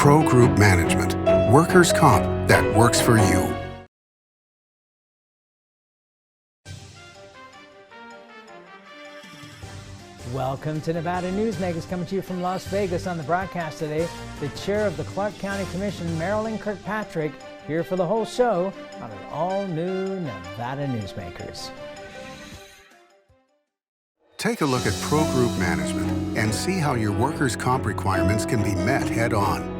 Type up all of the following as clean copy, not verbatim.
Pro Group Management, workers' comp that works for you. Welcome to Nevada Newsmakers, coming to you from Las Vegas. On the broadcast today, the chair of the Clark County Commission, Marilyn Kirkpatrick, here for the whole show on an all-new Nevada Newsmakers. Take a look at Pro Group Management and see how your workers' comp requirements can be met head-on.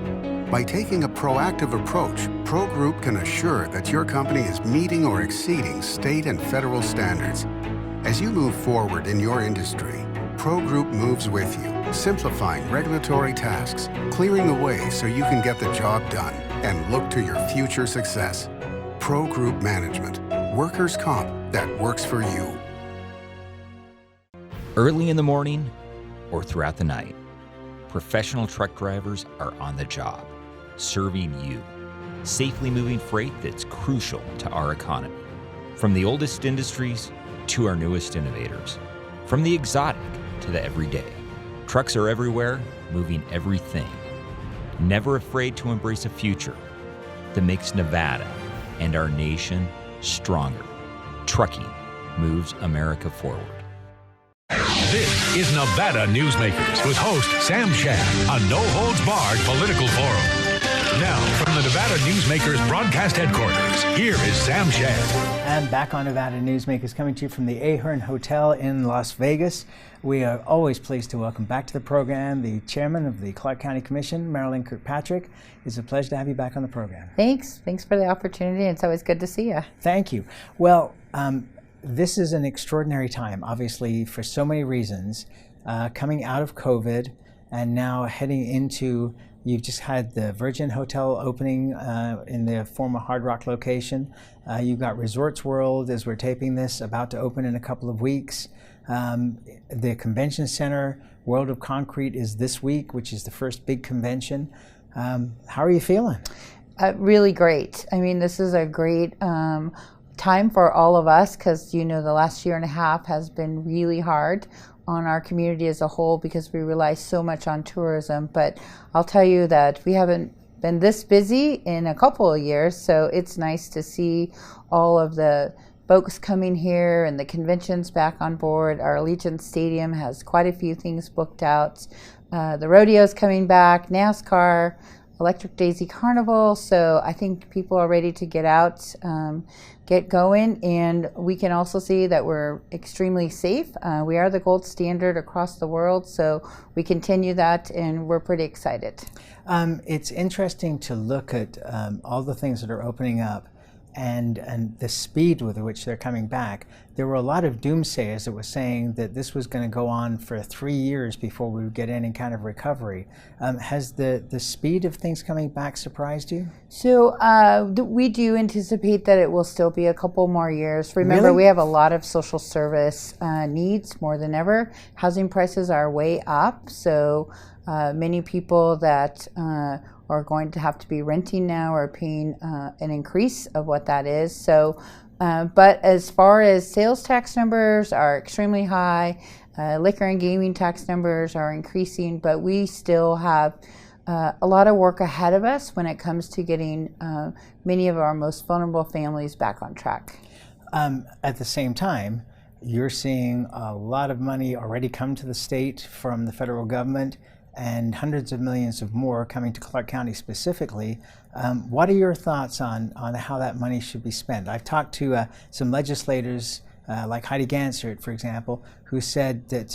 By taking a proactive approach, Pro Group can assure that your company is meeting or exceeding state and federal standards. As you move forward in your industry, Pro Group moves with you, simplifying regulatory tasks, clearing the way so you can get the job done and look to your future success. Pro Group Management, workers' comp that works for you. Early in the morning or throughout the night, professional truck drivers are on the job, serving you, safely moving freight that's crucial to our economy. From the oldest industries to our newest innovators, from the exotic to the everyday, trucks are everywhere, moving everything. Never afraid to embrace a future that makes Nevada and our nation stronger. Trucking moves America forward. This is Nevada Newsmakers with host Sam Shad, a no-holds-barred political forum. Now, from the Nevada Newsmakers broadcast headquarters, here is Sam Shad. And back on Nevada Newsmakers, coming to you from the Ahern Hotel in Las Vegas. We are always pleased to welcome back to the program the chairman of the Clark County Commission, Marilyn Kirkpatrick. It's a pleasure to have you back on the program. Thanks for the opportunity. It's always good to see you. Thank you. Well, this is an extraordinary time, obviously, for so many reasons. Coming out of COVID and now heading into, you've just had the Virgin Hotel opening in the former Hard Rock location. You've got Resorts World, as we're taping this, about to open in a couple of weeks. The Convention Center, World of Concrete, is this week, which is the first big convention. How are you feeling? Really great. I mean, this is a great time for all of us because, the last year and a half has been really hard on our community as a whole because we rely so much on tourism. But I'll tell you that we haven't been this busy in a couple of years, so it's nice to see all of the folks coming here and the conventions back on board. Our Allegiant Stadium has quite a few things booked out. The rodeo's coming back, NASCAR, Electric Daisy Carnival, so I think people are ready to get out, get going, and we can also see that we're extremely safe. We are the gold standard across the world, so we continue that, and we're pretty excited. It's interesting to look at all the things that are opening up and the speed with which they're coming back. There were a lot of doomsayers that were saying that this was going to go on for 3 years before we would get any kind of recovery. Has the speed of things coming back surprised you? So we do anticipate that it will still be a couple more years. Remember, Really? we have a lot of social service needs more than ever. Housing prices are way up, so many people that are going to have to be renting now are paying an increase of what that is. So, but as far as sales tax numbers are extremely high, liquor and gaming tax numbers are increasing, but we still have a lot of work ahead of us when it comes to getting many of our most vulnerable families back on track. At the same time, you're seeing a lot of money already come to the state from the federal government, and hundreds of millions of more coming to Clark County specifically. What are your thoughts on how that money should be spent? I've talked to some legislators, like Heidi Gansert, for example, who said that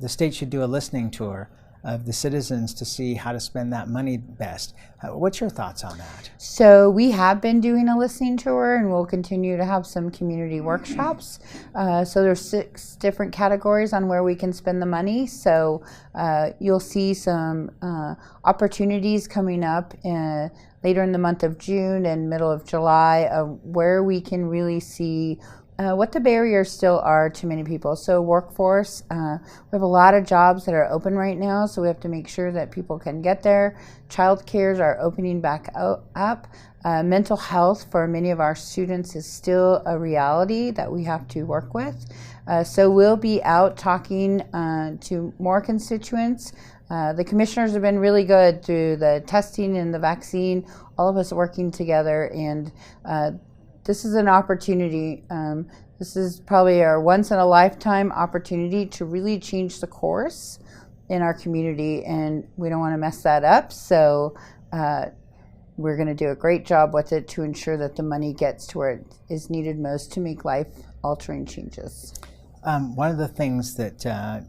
the state should do a listening tour of the citizens to see how to spend that money best. What's your thoughts on that? So we have been doing a listening tour, and we'll continue to have some community workshops. So there's 6 different categories on where we can spend the money. So you'll see some opportunities coming up later in the month of June and middle of July where we can really see what the barriers still are to many people. So workforce, we have a lot of jobs that are open right now, so we have to make sure that people can get there. Child cares are opening back up. Mental health for many of our students is still a reality that we have to work with. So we'll be out talking to more constituents the commissioners have been really good through the testing and the vaccine, all of us working together, and this is an opportunity. This is probably our once-in-a-lifetime opportunity to really change the course in our community, and we don't want to mess that up. So we're going to do a great job with it to ensure that the money gets to where it is needed most to make life-altering changes. One of the things that,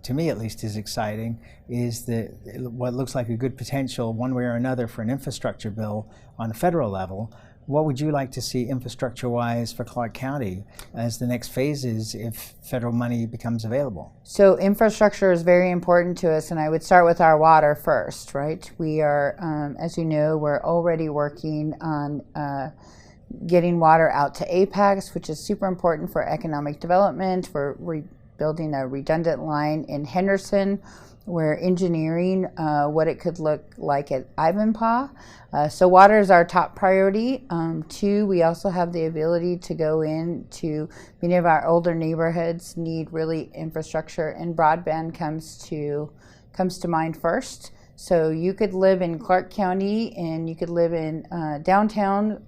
to me at least, is exciting is that what looks like a good potential, one way or another, for an infrastructure bill on a federal level. What would you like to see infrastructure-wise for Clark County as the next phases if federal money becomes available? So infrastructure is very important to us, and I would start with our water first, right? We are, as you know, we're already working on getting water out to Apex, which is super important for economic development. We're building a redundant line in Henderson. We're engineering what it could look like at Ivanpah. So water is our top priority. Two, we also have the ability to go into many of our older neighborhoods need really infrastructure, and broadband comes to mind first. So you could live in Clark County and you could live in downtown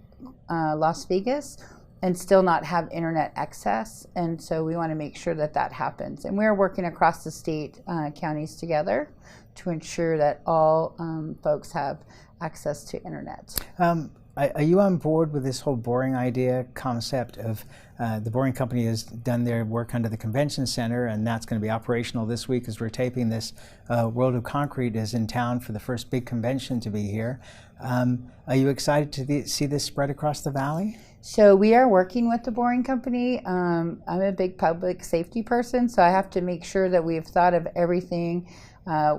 Las Vegas and still not have internet access, and so we want to make sure that that happens. And we're working across the state counties together to ensure that all folks have access to internet. Are you on board with this whole boring idea concept of the Boring Company has done their work under the convention center, and that's going to be operational this week as we're taping this. World of Concrete is in town for the first big convention to be here. Are you excited to see this spread across the valley? So we are working with the Boring Company. I'm a big public safety person, so I have to make sure that we've thought of everything.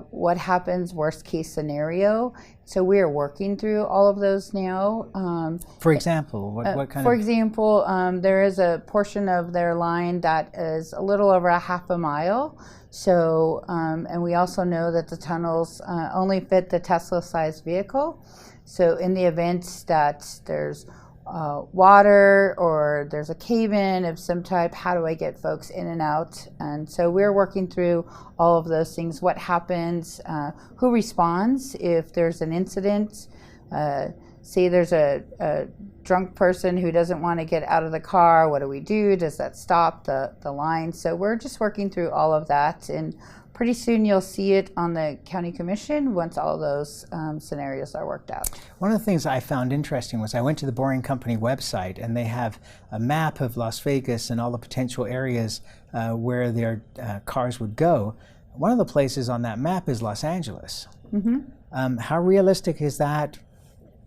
What happens worst case scenario? So we are working through all of those now. For example, what kind for of? example, there is a portion of their line that is a little over a half a mile. So, and we also know that the tunnels only fit the Tesla-sized vehicle. So in the event that there's water or there's a cave-in of some type, how do I get folks in and out? And so we're working through all of those things. What happens, who responds if there's an incident? Say there's a drunk person who doesn't want to get out of the car, what do we do? Does that stop the line? So we're just working through all of that, and pretty soon you'll see it on the county commission once all those scenarios are worked out. One of the things I found interesting was I went to the Boring Company website, and they have a map of Las Vegas and all the potential areas where their cars would go. One of the places on that map is Los Angeles. Mm-hmm. How realistic is that,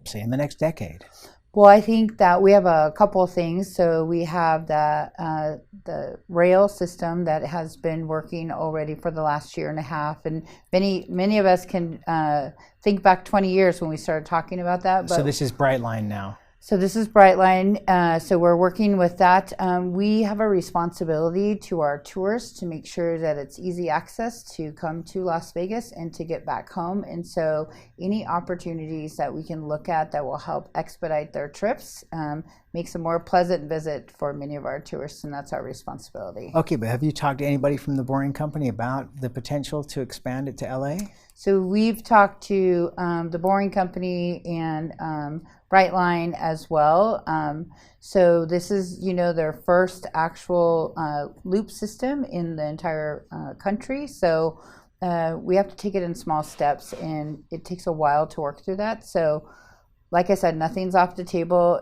say, in the next decade? Well, I think that we have a couple of things. So we have the rail system that has been working already for the last year and a half, and many of us can think back 20 years when we started talking about that. But so this is Brightline now. So this is Brightline. So we're working with that. We have a responsibility to our tourists to make sure that it's easy access to come to Las Vegas and to get back home. And so any opportunities that we can look at that will help expedite their trips makes a more pleasant visit for many of our tourists, and that's our responsibility. Okay, but have you talked to anybody from the Boring Company about the potential to expand it to LA? So we've talked to the Boring Company and Brightline as well. So this is, their first actual loop system in the entire country. So we have to take it in small steps, and it takes a while to work through that. So like I said, nothing's off the table.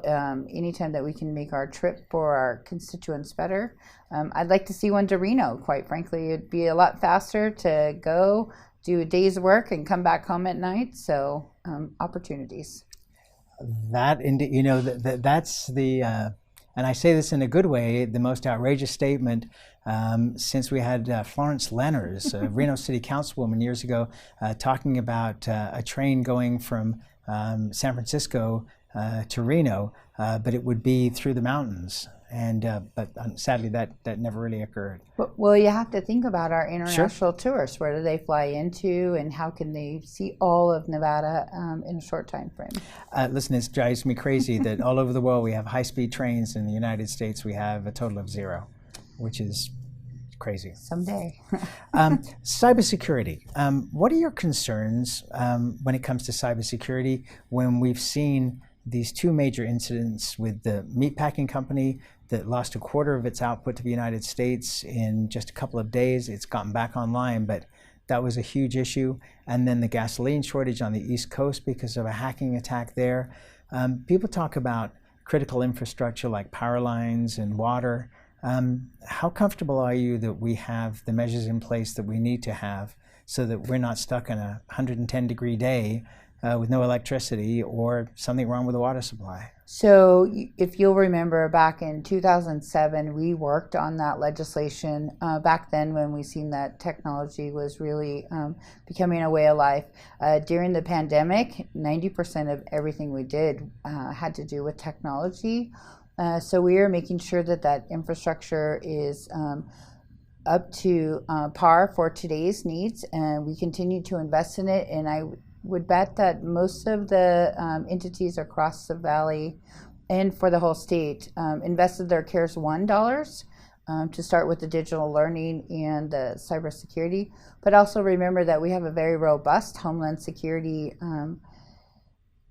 Anytime that we can make our trip for our constituents better. I'd like to see one to Reno, quite frankly. It'd be a lot faster to go do a day's work and come back home at night. So opportunities. That's the, and I say this in a good way, the most outrageous statement since we had Florence Lenners, a Reno City Councilwoman years ago, talking about a train going from San Francisco to Reno, but it would be through the mountains. And but sadly, that never really occurred. Well, you have to think about our international tourists. Where do they fly into, and how can they see all of Nevada in a short time frame? Listen, it drives me crazy that all over the world we have high-speed trains. In the United States, we have a total of 0, which is crazy. Someday. Cybersecurity. What are your concerns when it comes to cybersecurity when we've seen these two major incidents with the meatpacking company that lost a quarter of its output to the United States in just a couple of days? It's gotten back online, but that was a huge issue. And then the gasoline shortage on the East Coast because of a hacking attack there. People talk about critical infrastructure like power lines and water. How comfortable are you that we have the measures in place that we need to have so that we're not stuck in a 110-degree day with no electricity or something wrong with the water supply? So if you'll remember back in 2007, we worked on that legislation back then when we seen that technology was really becoming a way of life. During the pandemic, 90% of everything we did had to do with technology. So we are making sure that that infrastructure is up to par for today's needs, and we continue to invest in it. And I would bet that most of the entities across the valley and for the whole state invested their CARES One dollars to start with the digital learning and the cybersecurity. But also remember that we have a very robust Homeland Security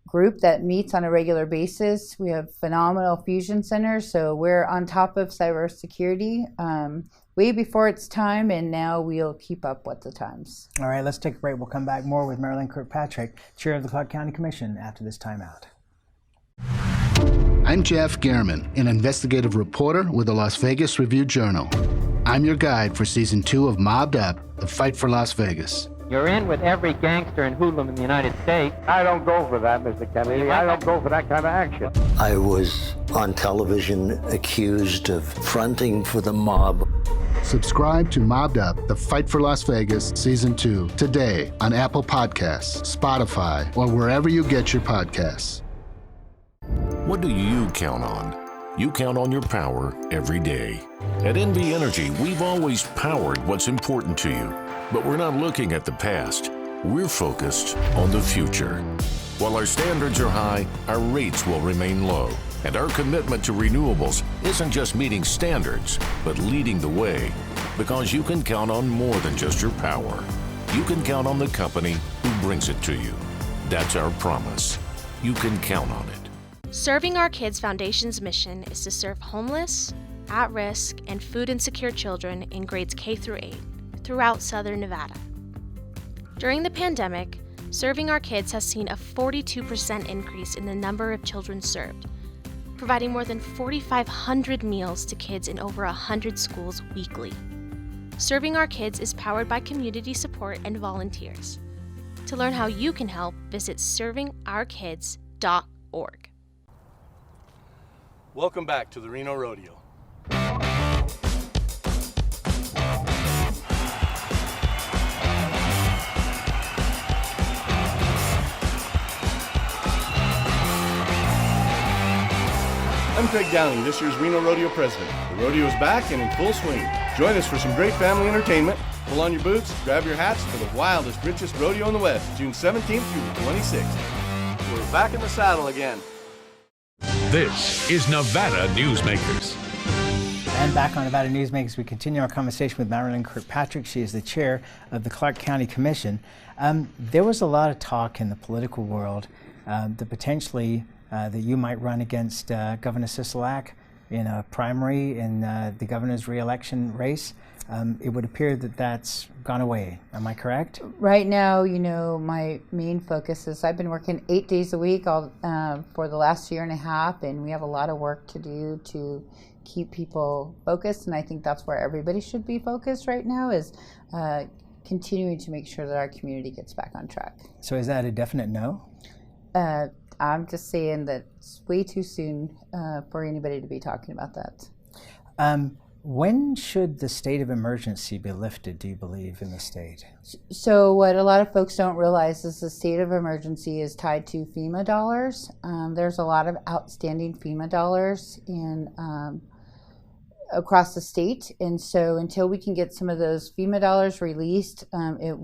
group that meets on a regular basis. We have phenomenal fusion centers, so we're on top of cybersecurity way before its time, and now we'll keep up with the times. All right, let's take a break. We'll come back more with Marilyn Kirkpatrick, Chair of the Clark County Commission, after this timeout. I'm Jeff Gehrman, an investigative reporter with the Las Vegas Review-Journal. I'm your guide for Season 2 of Mobbed Up, The Fight for Las Vegas. You're in with every gangster and hoodlum in the United States. I don't go for that, Mr. Kennedy. I don't go for that kind of action. I was on television accused of fronting for the mob. Subscribe to Mobbed Up, The Fight for Las Vegas, Season 2, today on Apple Podcasts, Spotify, or wherever you get your podcasts. What do you count on? You count on your power every day. At NV Energy, we've always powered what's important to you. But we're not looking at the past. We're focused on the future. While our standards are high, our rates will remain low. And our commitment to renewables isn't just meeting standards, but leading the way. Because you can count on more than just your power. You can count on the company who brings it to you. That's our promise. You can count on it. Serving Our Kids Foundation's mission is to serve homeless, at-risk, and food insecure children in grades K through 8 throughout Southern Nevada. During the pandemic, Serving Our Kids has seen a 42% increase in the number of children served, providing more than 4,500 meals to kids in over 100 schools weekly. Serving Our Kids is powered by community support and volunteers. To learn how you can help, visit servingourkids.org. Welcome back to the Reno Rodeo. I'm Craig Downing, this year's Reno Rodeo president. The rodeo is back and in full swing. Join us for some great family entertainment. Pull on your boots, grab your hats for the wildest, richest rodeo in the West, June 17th through the 26th. We're back in the saddle again. This is Nevada Newsmakers. And back on Nevada Newsmakers, we continue our conversation with Marilyn Kirkpatrick. She is the chair of the Clark County Commission. There was a lot of talk in the political world that potentially that you might run against Governor Sisolak in a primary in the governor's re-election race. It would appear that that's gone away. Am I correct? Right now, my main focus is I've been working 8 days a week for the last year and a half, and we have a lot of work to do to keep people focused, and I think that's where everybody should be focused right now, is continuing to make sure that our community gets back on track. So is that a definite no? I'm just saying that it's way too soon for anybody to be talking about that. When should the state of emergency be lifted, do you believe, in the state? So what a lot of folks don't realize is the state of emergency is tied to FEMA dollars. There's a lot of outstanding FEMA dollars across the state, and so until we can get some of those FEMA dollars released, it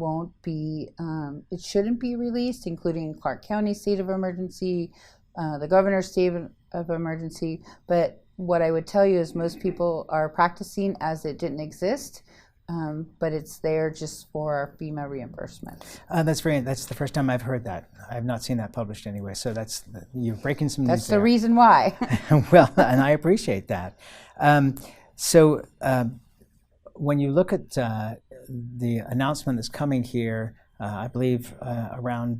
shouldn't be released, including Clark County state of emergency, the governor's state of emergency. But what I would tell you is most people are practicing as it didn't exist, but it's there just for FEMA reimbursement. That's the first time I've heard that. I've not seen that published anyway, so you're breaking some news. That's the reason why. Well, and I appreciate that. So when you look at the announcement that's coming here, I believe around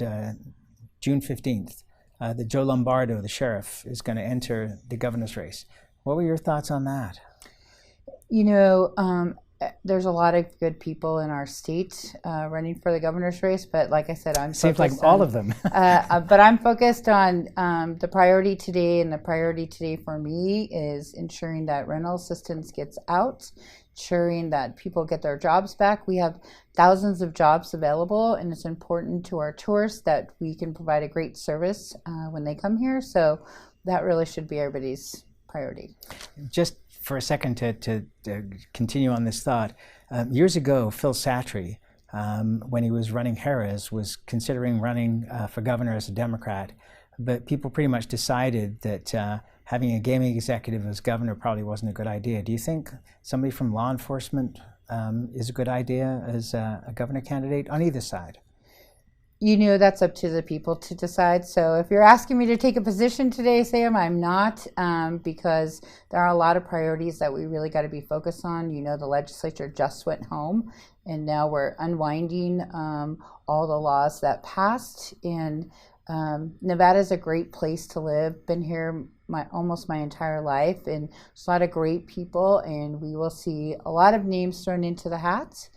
June 15th, that Joe Lombardo, the sheriff, is going to enter the governor's race. What were your thoughts on that? You know, there's a lot of good people in our state running for the governor's race, but like I said, seems like all of them. But I'm focused on the priority today, and the priority today for me is ensuring that rental assistance gets out, ensuring that people get their jobs back. We have thousands of jobs available, and it's important to our tourists that we can provide a great service when they come here. So that really should be everybody's priority. Just for a second to continue on this thought, years ago, Phil Satry, when he was running Harris, was considering running for governor as a Democrat, but people pretty much decided that having a gaming executive as governor probably wasn't a good idea. Do you think somebody from law enforcement is a good idea as a governor candidate on either side? You know, that's up to the people to decide. So if you're asking me to take a position today, Sam, I'm not, because there are a lot of priorities that we really got to be focused on. You know, the legislature just went home, and now we're unwinding all the laws that passed. And Nevada is a great place to live. Been here almost my entire life, and there's a lot of great people, and we will see a lot of names thrown into the hat.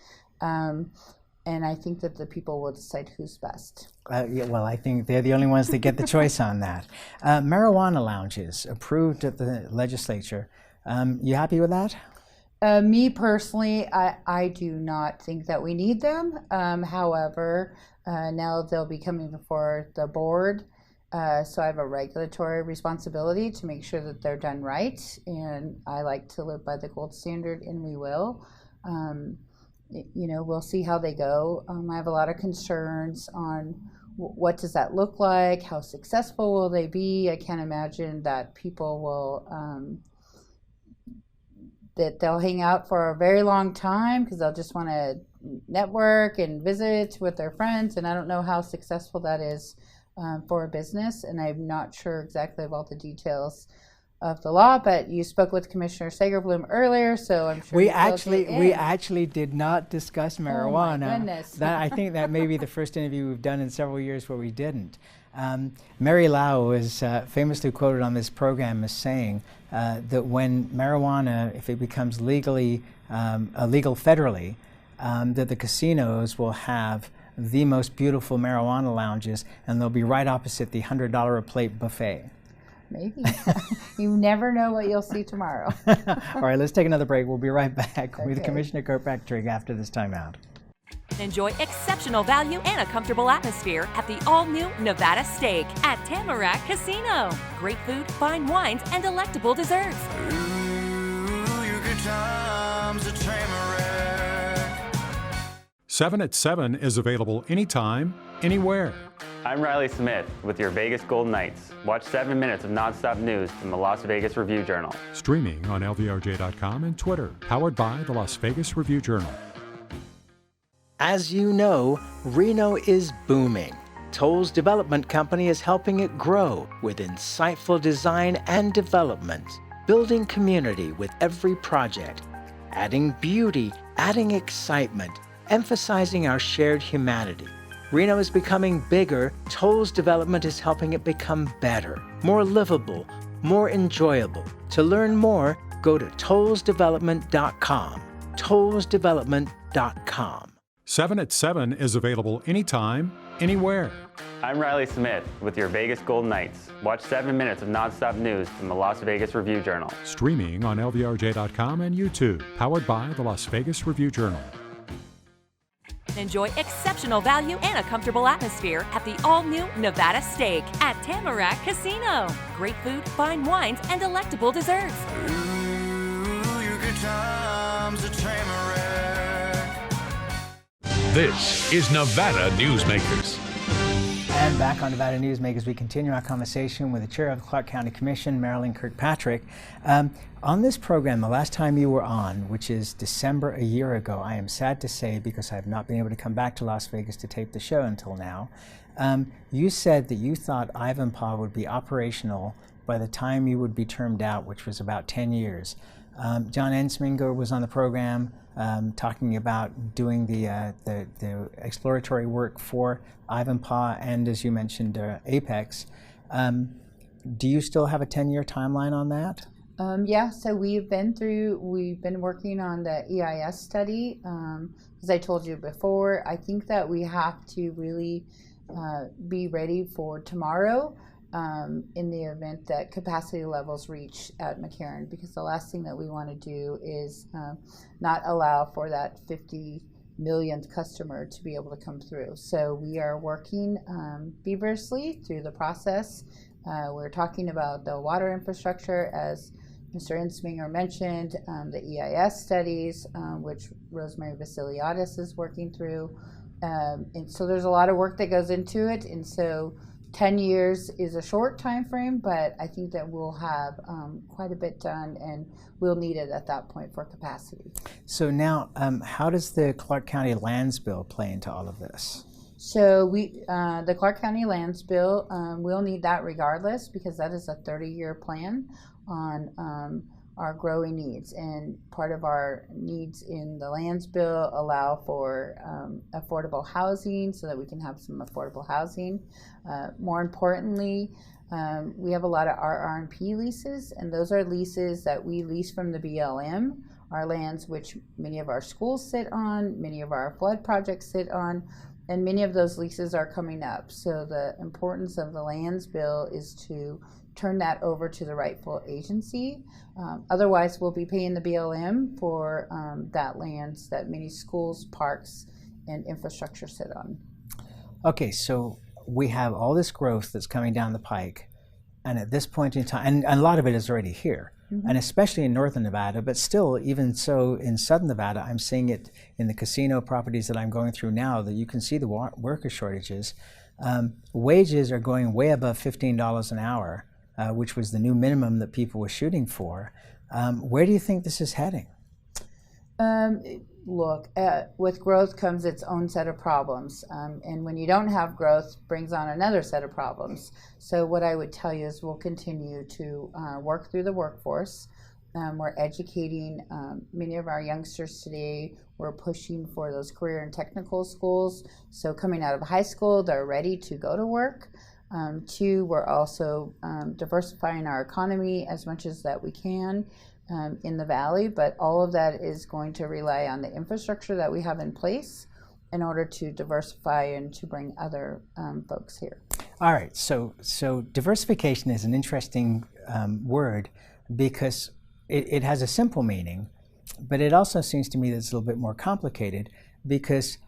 And I think that the people will decide who's best. Yeah, well, I think they're the only ones that get the choice on that. Marijuana lounges approved at the legislature. You happy with that? Me personally, I do not think that we need them. However, now they'll be coming before the board. So I have a regulatory responsibility to make sure that they're done right. And I like to live by the gold standard, and we will. You know, we'll see how they go. I have a lot of concerns on what does that look like? How successful will they be? I can't imagine that people will, that they'll hang out for a very long time because they'll just want to network and visit with their friends. And I don't know how successful that is for a business. And I'm not sure exactly of all the details of the law, but you spoke with Commissioner Sagerbloom earlier, so I'm sure we actually did not discuss marijuana. Oh my goodness. That, I think that may be the first interview we've done in several years where we didn't. Mary Lau is famously quoted on this program as saying that when marijuana, if it becomes illegal federally, that the casinos will have the most beautiful marijuana lounges, and they'll be right opposite the $100 a plate buffet. Maybe. You never know what you'll see tomorrow. All right, let's take another break. We'll be right back with Commissioner Kirkpatrick after this timeout. Enjoy exceptional value and a comfortable atmosphere at the all-new Nevada Steak at Tamarack Casino. Great food, fine wines, and delectable desserts. Ooh, your good times at Tamarack. 7 at 7 is available anytime, anywhere. I'm Riley Smith with your Vegas Golden Knights. Watch 7 minutes of nonstop news from the Las Vegas Review-Journal. Streaming on LVRJ.com and Twitter. Powered by the Las Vegas Review-Journal. As you know, Reno is booming. Toll's development company is helping it grow with insightful design and development, building community with every project, adding beauty, adding excitement, emphasizing our shared humanity. Reno is becoming bigger. Toll's development is helping it become better, more livable, more enjoyable. To learn more, go to tollsdevelopment.com. tollsdevelopment.com. 7 at 7 is available anytime, anywhere. I'm Riley Smith with your Vegas Golden Knights. Watch 7 minutes of nonstop news from the Las Vegas Review-Journal. Streaming on LVRJ.com and YouTube. Powered by the Las Vegas Review-Journal. Enjoy exceptional value and a comfortable atmosphere at the all-new Nevada Steak at Tamarack Casino. Great food, fine wines, and delectable desserts. Ooh, your good times at Tamarack. This is Nevada Newsmakers. And back on Nevada Newsmakers, we continue our conversation with the chair of the Clark County Commission, Marilyn Kirkpatrick. On this program, the last time you were on, which is December a year ago, I am sad to say, because I have not been able to come back to Las Vegas to tape the show until now, you said that you thought Ivanpah would be operational by the time you would be termed out, which was about 10 years. John Ensminger was on the program talking about doing the exploratory work for Ivanpah and, as you mentioned, Apex. Do you still have a 10-year timeline on that? Yeah, so we've been working on the EIS study. As I told you before, I think that we have to really be ready for tomorrow. In the event that capacity levels reach at McCarran, because the last thing that we want to do is not allow for that 50 millionth customer to be able to come through. So we are working feverishly through the process. We're talking about the water infrastructure, as Mr. Ensminger mentioned, the EIS studies, which Rosemary Vasiliadis is working through. And so there's a lot of work that goes into it, and so 10 years is a short time frame, but I think that we'll have quite a bit done, and we'll need it at that point for capacity. So now, how does the Clark County Lands Bill play into all of this? So the Clark County Lands Bill, we'll need that regardless, because that is a 30-year plan on our growing needs, and part of our needs in the lands bill allow for affordable housing, so that we can have some affordable housing. More importantly, we have a lot of RRP leases, and those are leases that we lease from the BLM, our lands which many of our schools sit on, many of our flood projects sit on, and many of those leases are coming up. So the importance of the lands bill is to turn that over to the rightful agency. Otherwise, we'll be paying the BLM for that lands that many schools, parks, and infrastructure sit on. Okay, so we have all this growth that's coming down the pike, and at this point in time, and a lot of it is already here, and especially in northern Nevada, but still, even so in southern Nevada, I'm seeing it in the casino properties that I'm going through now, that you can see the worker shortages. Wages are going way above $15 an hour, which was the new minimum that people were shooting for. Where do you think this is heading? Look, with growth comes its own set of problems, and when you don't have growth, brings on another set of problems. So what I would tell you is we'll continue to work through the workforce. We're educating many of our youngsters today. We're pushing for those career and technical schools. So coming out of high school, they're ready to go to work. Two, we're also diversifying our economy as much as that we can in the Valley, but all of that is going to rely on the infrastructure that we have in place in order to diversify and to bring other folks here. All right, so diversification is an interesting word, because it has a simple meaning, but it also seems to me that it's a little bit more complicated, because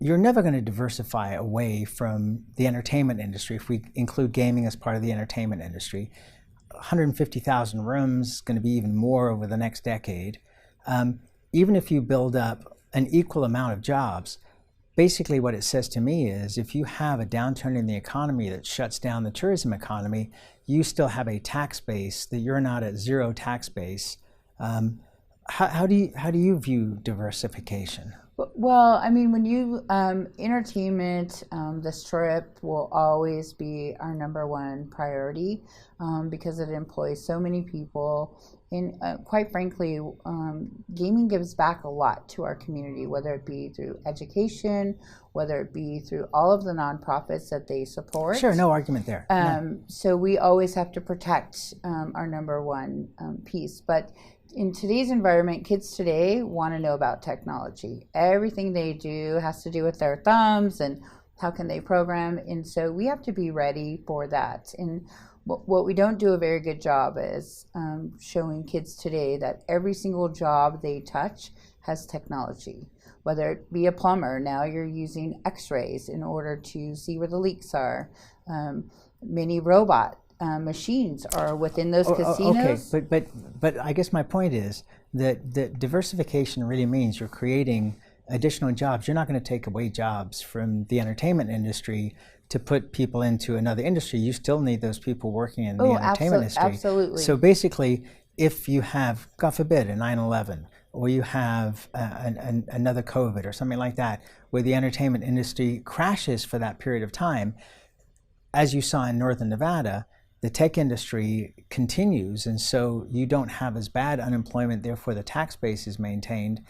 you're never going to diversify away from the entertainment industry. If we include gaming as part of the entertainment industry, 150,000 rooms, going to be even more over the next decade. Even if you build up an equal amount of jobs, basically what it says to me is if you have a downturn in the economy that shuts down the tourism economy, you still have a tax base that you're not at zero tax base. How do you view diversification? Well, I mean, when you entertainment, the Strip will always be our #1 priority because it employs so many people. And quite frankly, gaming gives back a lot to our community, whether it be through education, whether it be through all of the nonprofits that they support. Sure, no argument there. No. So we always have to protect our #1 piece. But in today's environment, kids today want to know about technology. Everything they do has to do with their thumbs and how can they program. And so we have to be ready for that. And what we don't do a very good job is showing kids today that every single job they touch has technology. Whether it be a plumber, now you're using x-rays in order to see where the leaks are. Many robot machines are within those casinos. Okay, but I guess my point is that diversification really means you're creating additional jobs. You're not going to take away jobs from the entertainment industry to put people into another industry. You still need those people working in the entertainment industry. Absolutely. So basically, if you have, God forbid, a 9/11, or you have another COVID or something like that, where the entertainment industry crashes for that period of time, as you saw in Northern Nevada, the tech industry continues, and so you don't have as bad unemployment, therefore the tax base is maintained.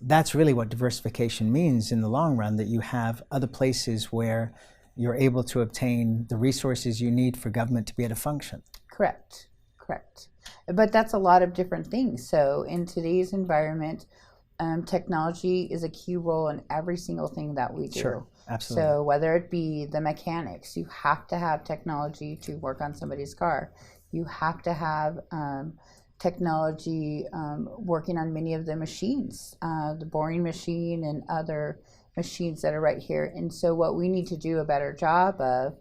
That's really what diversification means in the long run, that you have other places where you're able to obtain the resources you need for government to be able to function. Correct, correct. But that's a lot of different things. So in today's environment, technology is a key role in every single thing that we do. Sure, absolutely. So whether it be the mechanics, you have to have technology to work on somebody's car. You have to have technology working on many of the machines, the boring machine and other machines that are right here. And so what we need to do a better job of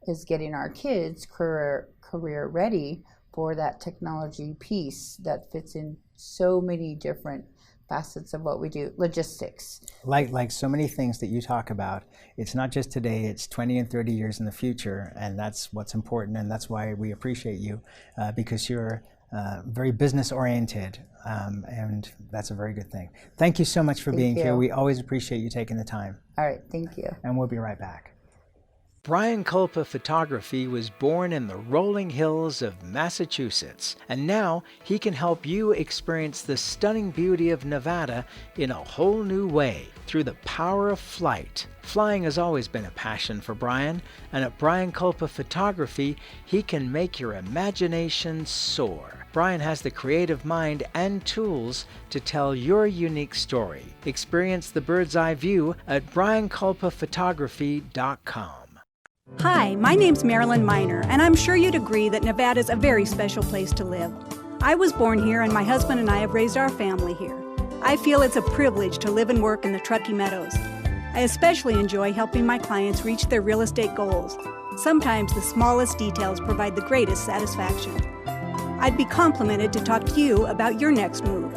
is getting our kids career ready for that technology piece that fits in so many different facets of what we do. Logistics. Like so many things that you talk about, it's not just today, it's 20 and 30 years in the future, and that's what's important, and that's why we appreciate you, because you're very business oriented, and that's a very good thing. Thank you so much for being here. We always appreciate you taking the time. All right, thank you. And we'll be right back. Brian Kulpa Photography was born in the rolling hills of Massachusetts, and now he can help you experience the stunning beauty of Nevada in a whole new way through the power of flight. Flying has always been a passion for Brian, and at Brian Kulpa Photography, he can make your imagination soar. Brian has the creative mind and tools to tell your unique story. Experience the bird's eye view at briankulpaphotography.com. Hi, my name's Marilyn Miner, and I'm sure you'd agree that Nevada's a very special place to live. I was born here, and my husband and I have raised our family here. I feel it's a privilege to live and work in the Truckee Meadows. I especially enjoy helping my clients reach their real estate goals. Sometimes the smallest details provide the greatest satisfaction. I'd be complimented to talk to you about your next move.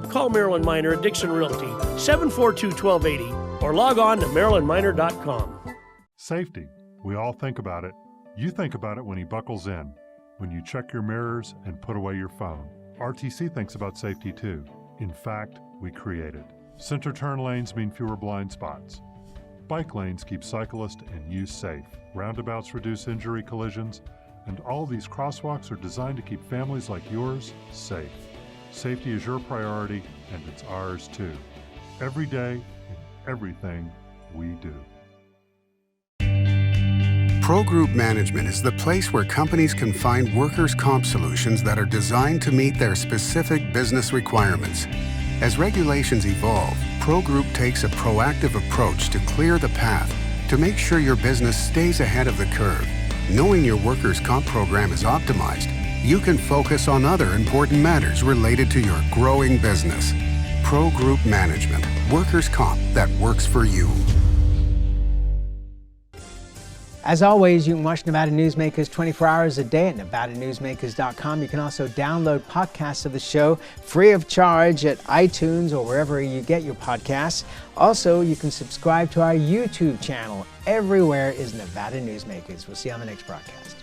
Call Marilyn Miner at Dixon Realty, 742-1280, or log on to marilynminer.com. Safety. We all think about it. You think about it when he buckles in, when you check your mirrors and put away your phone. RTC thinks about safety too. In fact, we create it. Center turn lanes mean fewer blind spots. Bike lanes keep cyclists and you safe. Roundabouts reduce injury collisions, and all these crosswalks are designed to keep families like yours safe. Safety is your priority, and it's ours too. Every day, in everything we do. Pro Group Management is the place where companies can find workers' comp solutions that are designed to meet their specific business requirements. As regulations evolve, Pro Group takes a proactive approach to clear the path to make sure your business stays ahead of the curve. Knowing your workers' comp program is optimized, you can focus on other important matters related to your growing business. Pro Group Management, workers' comp that works for you. As always, you can watch Nevada Newsmakers 24 hours a day at nevadanewsmakers.com. You can also download podcasts of the show free of charge at iTunes or wherever you get your podcasts. Also, you can subscribe to our YouTube channel. Everywhere is Nevada Newsmakers. We'll see you on the next broadcast.